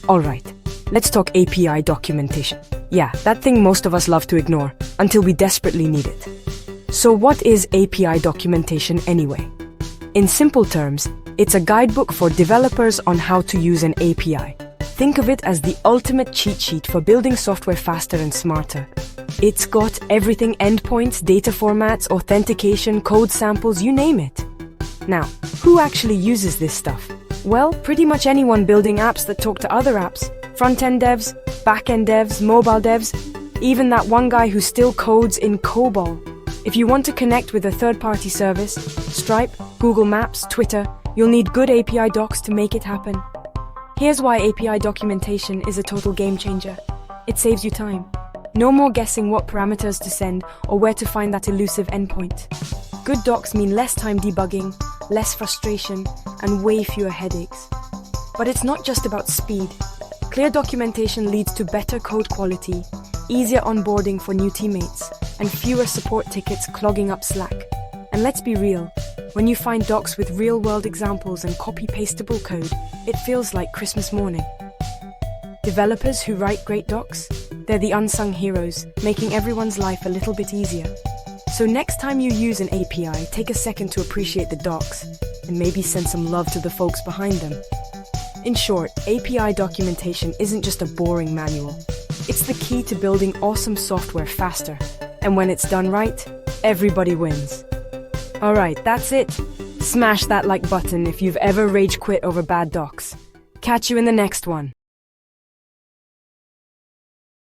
Alright, let's talk API documentation. Yeah, that thing most of us love to ignore until we desperately need it. So what is API documentation anyway? In simple terms, it's a guidebook for developers on how to use an API. Think of it as the ultimate cheat sheet for building software faster and smarter. It's got everything: endpoints, data formats, authentication, code samples, you name it. Now, who actually uses this stuff? Well, pretty much anyone building apps that talk to other apps. Front-end devs, back-end devs, mobile devs, even that one guy who still codes in COBOL. If you want to connect with a third-party service, Stripe, Google Maps, Twitter, you'll need good API docs to make it happen. Here's why API documentation is a total game changer. It saves you time. No more guessing what parameters to send or where to find that elusive endpoint. Good docs mean less time debugging, less frustration, and way fewer headaches. But it's not just about speed. Clear documentation leads to better code quality, easier onboarding for new teammates, and fewer support tickets clogging up Slack. And let's be real, when you find docs with real-world examples and copy-pastable code, it feels like Christmas morning. Developers who write great docs, they're the unsung heroes, making everyone's life a little bit easier. So next time you use an API, take a second to appreciate the docs, and maybe send some love to the folks behind them. In short, API documentation isn't just a boring manual. It's the key to building awesome software faster. And when it's done right, everybody wins. Alright, that's it. Smash that like button if you've ever rage quit over bad docs. Catch you in the next one.